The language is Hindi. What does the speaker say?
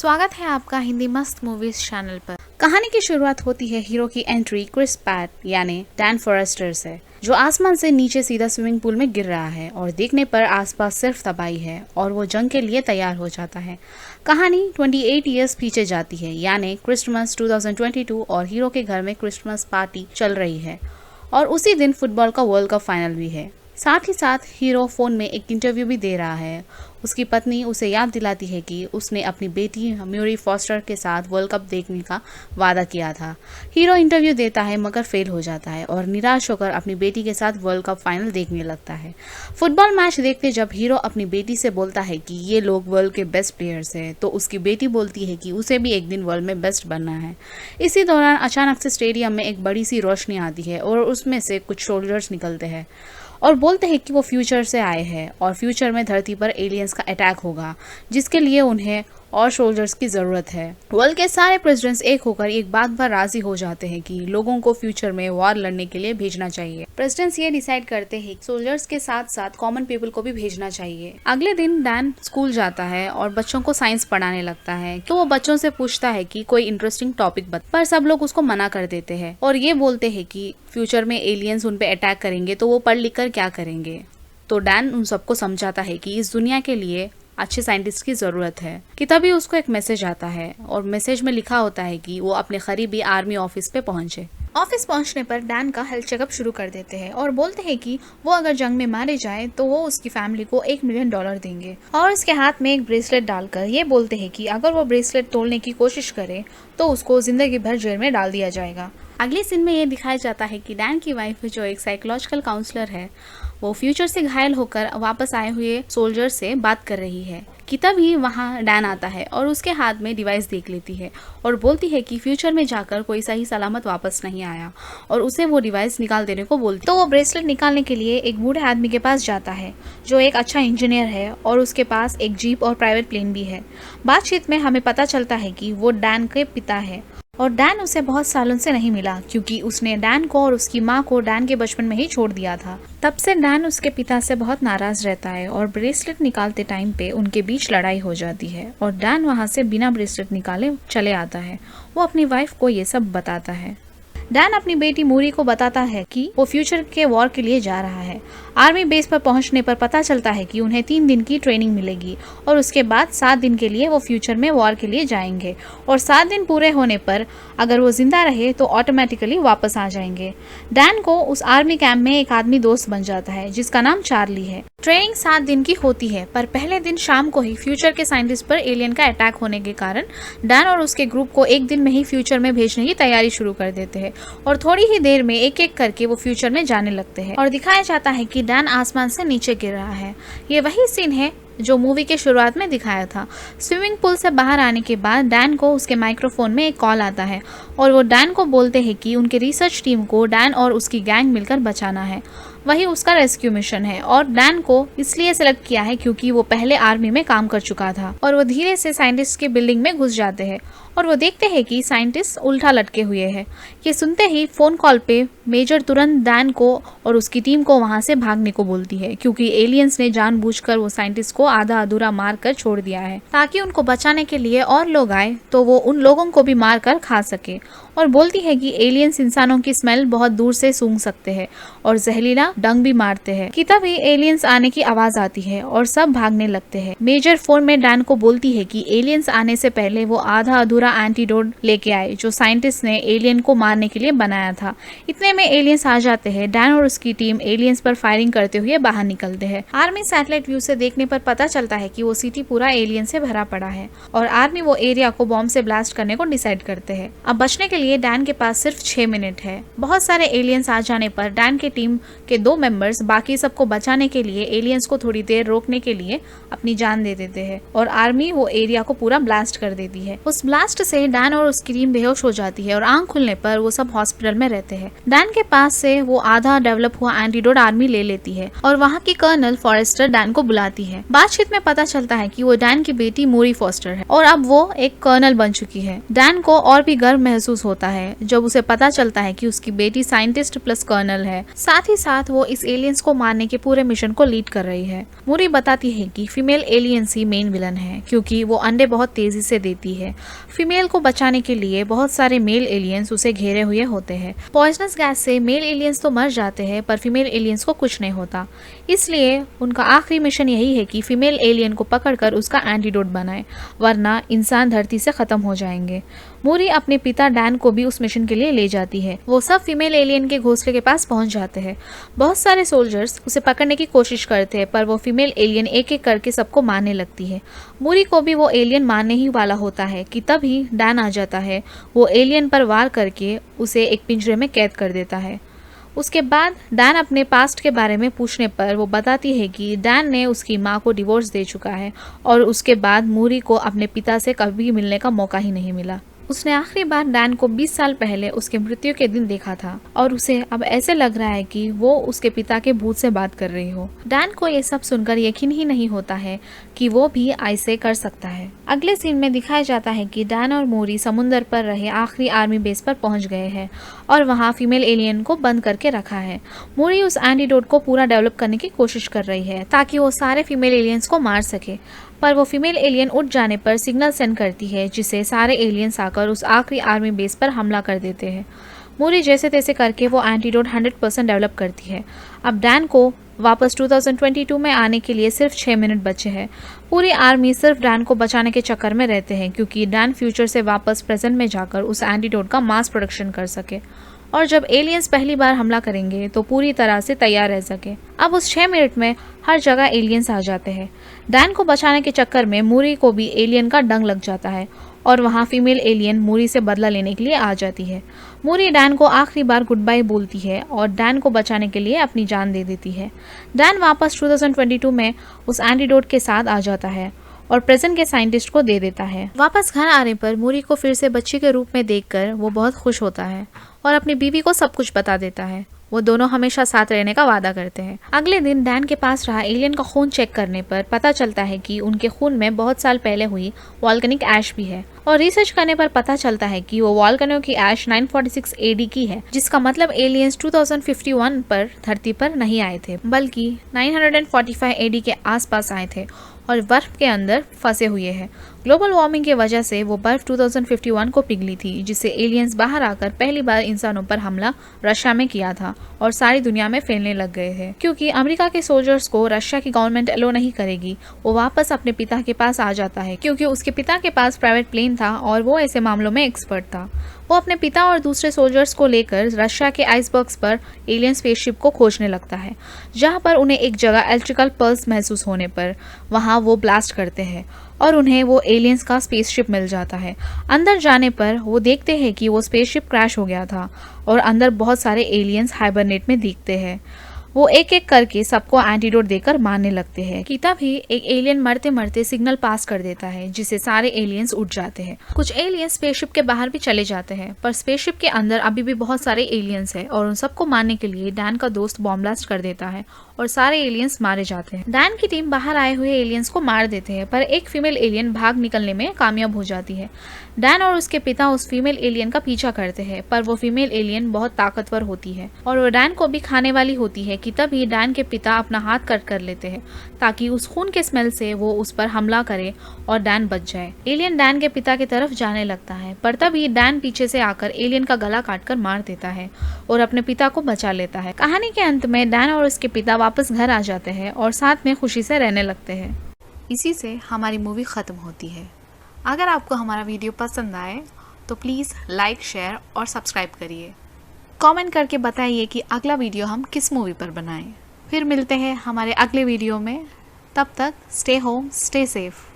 स्वागत है आपका हिंदी मस्त मूवीज चैनल पर। कहानी की शुरुआत होती है हीरो की एंट्री क्रिस पैट यानी डैन फॉरेस्टर से, जो आसमान से नीचे सीधा स्विमिंग पूल में गिर रहा है और देखने पर आसपास सिर्फ तबाही है और वो जंग के लिए तैयार हो जाता है। कहानी 28 इयर्स पीछे जाती है, यानी क्रिसमस 2022 और हीरो के घर में क्रिसमस पार्टी चल रही है और उसी दिन फुटबॉल का वर्ल्ड कप फाइनल भी है। साथ ही साथ हीरो फोन में एक इंटरव्यू भी दे रहा है। उसकी पत्नी उसे याद दिलाती है कि उसने अपनी बेटी म्यूरी फॉस्टर के साथ वर्ल्ड कप देखने का वादा किया था। हीरो इंटरव्यू देता है मगर फेल हो जाता है और निराश होकर अपनी बेटी के साथ वर्ल्ड कप फाइनल देखने लगता है। फुटबॉल मैच देखते जब हीरो अपनी बेटी से बोलता है कि ये लोग वर्ल्ड के बेस्ट प्लेयर्स हैं, तो उसकी बेटी बोलती है कि उसे भी एक दिन वर्ल्ड में बेस्ट बनना है। इसी दौरान अचानक से स्टेडियम में एक बड़ी सी रोशनी आती है और उसमें से कुछ सोल्जर्स निकलते हैं और बोलते हैं कि वो फ्यूचर से आए हैं और फ्यूचर में धरती पर एलियंस का अटैक होगा, जिसके लिए उन्हें और सोल्जर्स की जरूरत है। वर्ल्ड के सारे प्रेसिडेंट्स एक होकर एक बात पर राजी हो जाते हैं कि लोगों को फ्यूचर में वॉर लड़ने के लिए भेजना चाहिए। प्रेसिडेंट्स ये डिसाइड करते हैं कि सोल्जर्स के साथ साथ कॉमन पीपल को भी भेजना चाहिए। अगले दिन डैन स्कूल जाता है और बच्चों को साइंस पढ़ाने लगता है। तो वो बच्चों से पूछता है कि कोई इंटरेस्टिंग टॉपिक बता, पर सब लोग उसको मना कर देते हैं और ये बोलते हैं कि फ्यूचर में एलियंस उन पे अटैक करेंगे तो वो पढ़ लिख कर क्या करेंगे। तो डैन उन सबको समझाता है कि इस दुनिया के लिए अच्छे साइंटिस्ट की जरूरत है कि तभी उसको एक मैसेज आता है और मैसेज में लिखा होता है कि वो अपने करीबी आर्मी ऑफिस पे पहुंचे। ऑफिस पहुंचने पर डैन का हेल्थ चेकअप शुरू कर देते हैं और बोलते हैं कि वो अगर जंग में मारे जाए तो वो उसकी फैमिली को $1 मिलियन देंगे और उसके हाथ में एक ब्रेसलेट डालकर ये बोलते हैं कि अगर वो ब्रेसलेट तोड़ने की कोशिश करे तो उसको जिंदगी भर जेल में डाल दिया जाएगा। अगले सीन में ये दिखाया जाता है कि डैन की वाइफ जो एक साइकोलॉजिकल काउंसलर है, वो फ्यूचर से घायल होकर वापस आए हुए सोल्जर से बात कर रही है कि तभी वहाँ डैन आता है और उसके हाथ में डिवाइस देख लेती है और बोलती है कि फ्यूचर में जाकर कोई सही सलामत वापस नहीं आया और उसे वो डिवाइस निकाल देने को बोलती। तो वो ब्रेसलेट निकालने के लिए एक बूढ़े आदमी के पास जाता है जो एक अच्छा इंजीनियर है और उसके पास एक जीप और प्राइवेट प्लेन भी है। बातचीत में हमें पता चलता है कि वो डैन के पिता है और डैन उसे बहुत सालों से नहीं मिला क्योंकि उसने डैन को और उसकी माँ को डैन के बचपन में ही छोड़ दिया था। तब से डैन उसके पिता से बहुत नाराज रहता है और ब्रेसलेट निकालते टाइम पे उनके बीच लड़ाई हो जाती है और डैन वहाँ से बिना ब्रेसलेट निकाले चले आता है। वो अपनी वाइफ को ये सब बताता है। डैन अपनी बेटी मूरी को बताता है कि वो फ्यूचर के वॉर के लिए जा रहा है। आर्मी बेस पर पहुंचने पर पता चलता है कि उन्हें 3 दिन की ट्रेनिंग मिलेगी और उसके बाद 7 दिन के लिए वो फ्यूचर में वॉर के लिए जाएंगे और 7 दिन पूरे होने पर अगर वो जिंदा रहे तो ऑटोमेटिकली वापस आ जाएंगे। डैन को उस आर्मी कैंप में एक आदमी दोस्त बन जाता है जिसका नाम चार्ली है। ट्रेनिंग 7 दिन की होती है पर पहले दिन शाम को ही फ्यूचर के साइंटिस्ट पर एलियन का अटैक होने के कारण डैन और उसके ग्रुप को एक दिन में ही फ्यूचर में भेजने की तैयारी शुरू कर देते हैं और थोड़ी ही देर में एक एक करके वो फ्यूचर में जाने लगते हैं और दिखाया जाता है कि डैन आसमान से नीचे गिर रहा है। ये वही सीन है जो मूवी के शुरुआत में दिखाया था। स्विमिंग पूल से बाहर आने के बाद डैन को उसके माइक्रोफोन में एक कॉल आता है और वो डैन को बोलते हैं कि उनके रिसर्च टीम को डैन और उसकी गैंग मिलकर बचाना है। वही उसका रेस्क्यू मिशन है और डैन को इसलिए सिलेक्ट किया है क्योंकि वो पहले आर्मी में काम कर चुका था। और वो धीरे से साइंटिस्ट की बिल्डिंग में घुस जाते हैं और वो देखते हैं कि साइंटिस्ट उल्टा लटके हुए हैं। ये सुनते ही फोन कॉल पे मेजर तुरंत डैन को और उसकी टीम को वहां से भागने को बोलती है क्योंकि एलियंस ने जानबूझकर वो साइंटिस्ट को आधा अधूरा मार कर छोड़ दिया है ताकि उनको बचाने के लिए और लोग आए तो वो उन लोगों को भी मार कर खा सके। और बोलती है कि एलियंस इंसानों की स्मेल बहुत दूर से सूंघ सकते हैं और जहरीला डंग भी मारते हैं कि तभी एलियंस आने की आवाज आती है और सब भागने लगते हैं। मेजर फोन में डैन को बोलती है कि एलियंस आने से पहले वो आधा अधूरा एंटीडोट लेके आए जो साइंटिस्ट ने एलियन को मारने के लिए बनाया था। इतने में एलियंस आ जाते हैं। डैन और उसकी टीम एलियंस पर फायरिंग करते हुए बाहर निकलते हैं। आर्मी सैटेलाइट व्यू से देखने पर पता चलता है कि वो सिटी पूरा एलियन से भरा पड़ा है और आर्मी वो एरिया को बॉम्ब से ब्लास्ट करने को डिसाइड करते हैं। अब बचने के लिए डैन के पास सिर्फ 6 मिनट है। बहुत सारे एलियंस आ जाने पर डैन के टीम के 2 मेंबर्स बाकी सबको बचाने के लिए एलियंस को थोड़ी देर रोकने के लिए अपनी जान दे देते हैं और आर्मी वो एरिया को पूरा ब्लास्ट कर देती है। उस ब्लास्ट से डैन और उसकी टीम बेहोश हो जाती है और आंख खुलने पर वो सब हॉस्पिटल में रहते हैं। डैन के पास से वो आधा डेवलप हुआ एंटीडोट आर्मी ले लेती है और वहाँ की कर्नल फॉरेस्टर डैन को बुलाती है। बातचीत में पता चलता है कि वो डैन की बेटी मोरी फॉस्टर है और अब वो एक कर्नल बन चुकी है। डैन को और भी गर्व महसूस होता है जब उसे पता चलता है कि उसकी बेटी साइंटिस्ट प्लस कर्नल है। साथ ही साथ वो इस एलियंस को मारने के पूरे मिशन को लीड कर रही है। मोरी बताती है कि फीमेल एलियंस ही मेन विलन है क्योंकि वो अंडे बहुत तेजी से देती है। फीमेल को बचाने के लिए बहुत सारे मेल एलियंस उसे घेरे हुए होते हैं। पॉइजनस गैस से मेल एलियंस तो मर जाते हैं पर फीमेल एलियंस को कुछ नहीं होता। इसलिए उनका आखिरी मिशन यही है कि फीमेल एलियन को पकड़कर उसका एंटीडोट बनाए, वरना इंसान धरती से खत्म हो जाएंगे। मोरी अपने पिता डैन को भी उस मिशन के लिए ले जाती है। वो सब फीमेल एलियन के घोंसले के पास पहुंच जाते हैं। बहुत सारे सोल्जर्स उसे पकड़ने की कोशिश करते हैं पर वो फीमेल एलियन एक एक करके सबको मारने लगती है। मोरी को भी वो एलियन मारने ही वाला होता है कि तभी डैन आ जाता है। वो एलियन पर वार करके उसे एक पिंजरे में कैद कर देता है। उसके बाद डैन अपने पास्ट के बारे में पूछने पर वो बताती है कि डैन ने उसकी माँ को डिवोर्स दे चुका है और उसके बाद मोरी को अपने पिता से कभी मिलने का मौका ही नहीं मिला। उसने आखिरी बार डैन को 20 साल पहले उसके मृत्यु के दिन देखा था और उसे अब ऐसे लग रहा है कि वो उसके पिता के भूत से बात कर रही हो। डैन को ये सब सुनकर यकीन ही नहीं होता है कि वो भी ऐसे कर सकता है। अगले सीन में दिखाया जाता है कि डैन और मोरी समुद्र पर रहे आखिरी आर्मी बेस पर पहुंच गए हैं और वहाँ फीमेल एलियन को बंद करके रखा है। मोरी उस एंटीडोट को पूरा डेवलप करने की कोशिश कर रही है ताकि वो सारे फीमेल एलियंस को मार सके, पर वो फीमेल एलियन उठ जाने पर सिग्नल सेंड करती है जिससे सारे एलियंस आकर उस आखिरी आर्मी बेस पर हमला कर देते हैं। मोरी जैसे तैसे करके वो एंटीडोट 100% डेवलप करती है। अब डैन को वापस 2022 में आने के लिए सिर्फ 6 मिनट बचे हैं। पूरी आर्मी सिर्फ डैन को बचाने के चक्कर में रहते हैं क्योंकि डैन फ्यूचर से वापस प्रेजेंट में जाकर उस एंटीडोट का मास प्रोडक्शन कर सके और जब एलियंस पहली बार हमला करेंगे तो पूरी तरह से तैयार रह सके। अब उस 6 मिनट में हर जगह एलियंस आ जाते हैं। डैन को बचाने के चक्कर में मोरी को भी एलियन का डंग लग जाता है और वहाँ फीमेल एलियन मोरी से बदला लेने के लिए आ जाती है। मोरी डैन को आखिरी बार गुड बाय बोलती है और डैन को बचाने के लिए अपनी जान दे देती है। डैन वापस 2022 में उस एंटीडोट के साथ आ जाता है और प्रेजेंट के साइंटिस्ट को दे देता है। वापस घर आने पर मोरी को फिर से बच्ची के रूप में देखकर वो बहुत खुश होता है और अपनी बीवी को सब कुछ बता देता है। वो दोनों हमेशा साथ रहने का वादा करते हैं। अगले दिन डैन के पास रहा एलियन का खून चेक करने पर पता चलता है कि उनके खून में बहुत साल पहले हुई वॉल्केनिक ऐश भी है और रिसर्च करने पर पता चलता है कि वो वॉल्केनो की ऐश 946 AD की है, जिसका मतलब एलियंस 2051 पर धरती पर नहीं आए थे बल्कि 945 AD के आसपास आए थे और बर्फ के अंदर फंसे हुए हैं। ग्लोबल वार्मिंग की वजह से वो बर्फ 2051 को पिघली थी जिससे एलियंस बाहर आकर पहली बार इंसानों पर हमला रशिया में किया था और सारी दुनिया में फैलने लग गए हैं। क्योंकि अमेरिका के सोल्जर्स को रशिया की गवर्नमेंट अलो नहीं करेगी, वो वापस अपने पिता के पास आ जाता है क्योंकि उसके पिता के पास प्राइवेट प्लेन था और वो ऐसे मामलों में एक्सपर्ट था। वो अपने पिता और दूसरे सोल्जर्स को लेकर रशिया के आइसबर्ग्स पर एलियन स्पेसशिप को खोजने लगता है, जहां पर उन्हें एक जगह इलेक्ट्रिकल पल्स महसूस होने पर वहां वो ब्लास्ट करते हैं और उन्हें वो एलियंस का स्पेसशिप मिल जाता है। अंदर जाने पर वो देखते हैं कि वो स्पेसशिप क्रैश हो गया था और अंदर बहुत सारे एलियंस हाइबरनेट में दिखते हैं। वो एक एक करके सबको एंटीडोट देकर मारने लगते हैं कि तभी एक एलियन मरते मरते सिग्नल पास कर देता है जिससे सारे एलियंस उठ जाते हैं। कुछ एलियंस स्पेसशिप के बाहर भी चले जाते हैं पर स्पेसशिप के अंदर अभी भी बहुत सारे एलियंस हैं और उन सबको मारने के लिए डैन का दोस्त बॉम्ब ब्लास्ट कर देता है और सारे एलियंस मारे जाते हैं। डैन की टीम बाहर आए हुए एलियंस को मार देते हैं पर एक फीमेल एलियन भाग निकलने में कामयाब हो जाती है। डैन और उसके पिता उस फीमेल एलियन का पीछा करते हैं पर वो फीमेल एलियन बहुत ताकतवर होती है और वो डैन को भी खाने वाली होती है कि तभी डैन के पिता अपना हाथ कट कर लेते हैं ताकि उस खून के स्मेल से वो उस पर हमला करे और डैन बच जाए। एलियन डैन के पिता की तरफ जाने लगता है पर तभी डैन पीछे से आकर एलियन का गला काटकर मार देता है और अपने पिता को बचा लेता है। कहानी के अंत में डैन और उसके पिता वापस घर आ जाते हैं और साथ में खुशी से रहने लगते हैं। इसी से हमारी मूवी खत्म होती है। अगर आपको हमारा वीडियो पसंद आए तो प्लीज़ लाइक, शेयर और सब्सक्राइब करिए। कमेंट करके बताइए कि अगला वीडियो हम किस मूवी पर बनाएं। फिर मिलते हैं हमारे अगले वीडियो में। तब तक स्टे होम, स्टे सेफ।